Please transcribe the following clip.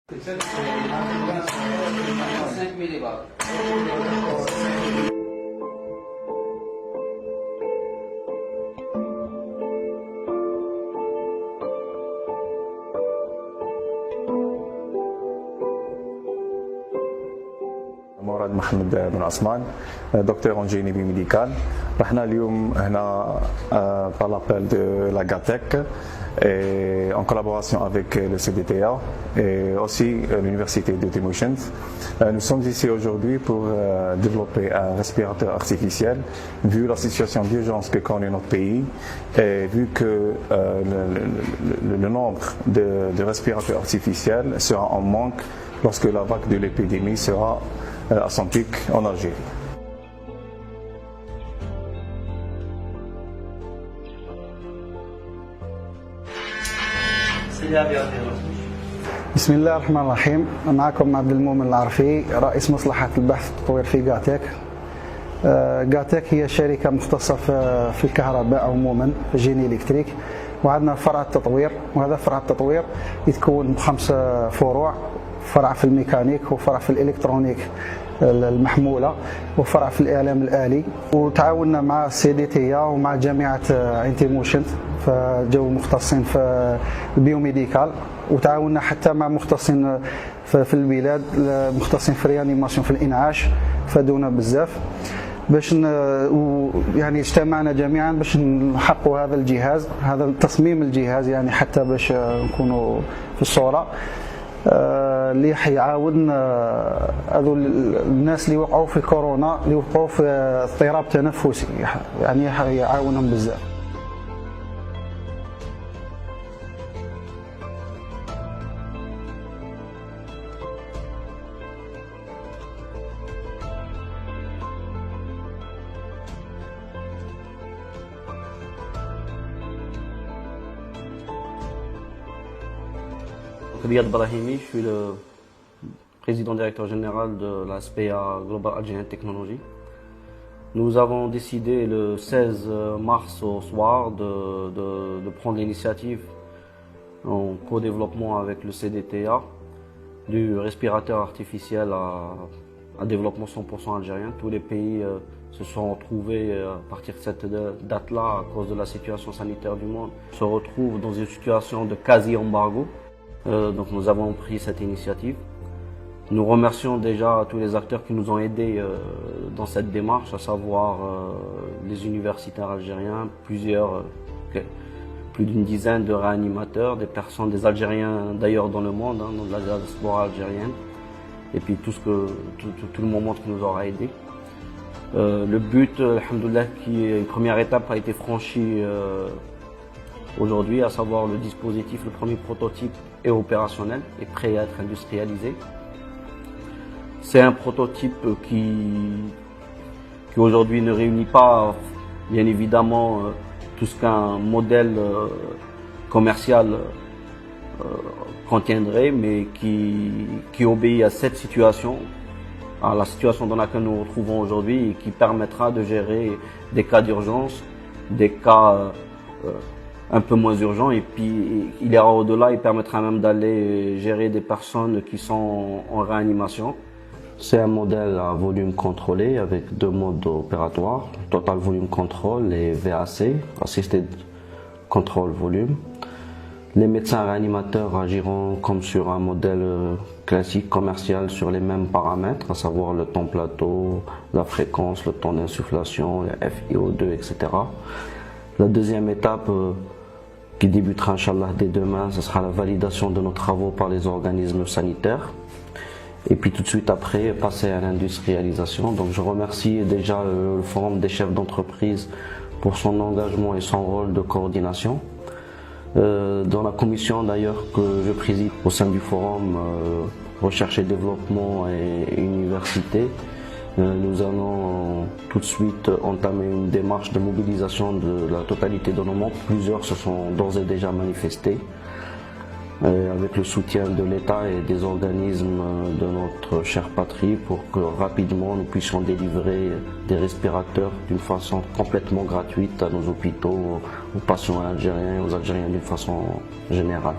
5 millibars. مراد محمد بن عثمان دكتور en génie biomédical. رحنا اليوم هنا par l'appel de la GATEC et en collaboration avec le CDTA et aussi l'université de Tübingen. Nous sommes ici aujourd'hui pour développer un respirateur artificiel vu la situation d'urgence que connaît notre pays et vu que le nombre de respirateurs artificiels sera en manque lorsque la vague de l'épidémie sera à son pic en Algérie. بسم الله الرحمن الرحيم. معكم عبد المؤمن العرفي رئيس مصلحة البحث والتطوير في جاتك. جاتك هي شركة مختصة في الكهرباء عموما في الجيني إلكتريك، وعندنا فرع التطوير، وهذا فرع التطوير يتكون بخمس فروع: فرع في الميكانيك، وفرع في الإلكترونيك المحمولة، وفرع في الإعلام الآلي. وتعاوننا مع CDTA ومع جامعة عين تيموشنت فجو مختصين في البيوميديكال، وتعاوننا حتى مع مختصين في البلاد مختصين في الريانيماسيون في الإنعاش، فادونا بزاف باش يعني اجتمعنا جميعا باش نحققوا هذا الجهاز، هذا تصميم الجهاز، يعني حتى باش نكونوا في الصورة اللي حيعاون هذول الناس اللي وقعوا في الكورونا، اللي وقعوا في اضطراب تنفسي، يعني حيعاونهم بزاف. Riyad Brahimi, je suis le président directeur général de la SPA Global Algerian Technology. Nous avons décidé le 16 mars au soir de prendre l'initiative en co-développement avec le CDTA du respirateur artificiel à développement 100% algérien. Tous les pays se sont retrouvés à partir de cette date-là, à cause de la situation sanitaire du monde, se retrouvent dans une situation de quasi-embargo. Donc nous avons pris cette initiative. Nous remercions déjà tous les acteurs qui nous ont aidés dans cette démarche, à savoir les universitaires algériens, plus d'une dizaine de réanimateurs, des personnes, des Algériens d'ailleurs dans le monde, dans la diaspora algérienne, et puis tout le monde qui nous aura aidés. Le but, alhamdoulilah, une première étape a été franchie aujourd'hui, à savoir le dispositif, le premier prototype est opérationnel et prêt à être industrialisé. C'est un prototype qui aujourd'hui ne réunit pas, bien évidemment, tout ce qu'un modèle commercial contiendrait, mais qui obéit à cette situation, à la situation dans laquelle nous nous retrouvons aujourd'hui, et qui permettra de gérer des cas d'urgence, des cas un peu moins urgent, et puis il ira au-delà, il permettra même d'aller gérer des personnes qui sont en réanimation. C'est un modèle à volume contrôlé avec deux modes opératoires, Total Volume Control et VAC, Assisted Control Volume. Les médecins réanimateurs agiront comme sur un modèle classique commercial sur les mêmes paramètres, à savoir le temps plateau, la fréquence, le temps d'insufflation, le FiO2, etc. La deuxième étape qui débutera Inch'Allah dès demain, ce sera la validation de nos travaux par les organismes sanitaires. Et puis tout de suite après, passer à l'industrialisation. Donc je remercie déjà le Forum des chefs d'entreprise pour son engagement et son rôle de coordination. Dans la commission d'ailleurs que je préside au sein du Forum Recherche et Développement et Université, nous allons tout de suite entamer une démarche de mobilisation de la totalité de nos membres. Plusieurs se sont d'ores et déjà manifestés avec le soutien de l'État et des organismes de notre chère patrie pour que rapidement nous puissions délivrer des respirateurs d'une façon complètement gratuite à nos hôpitaux, aux patients algériens et aux Algériens d'une façon générale.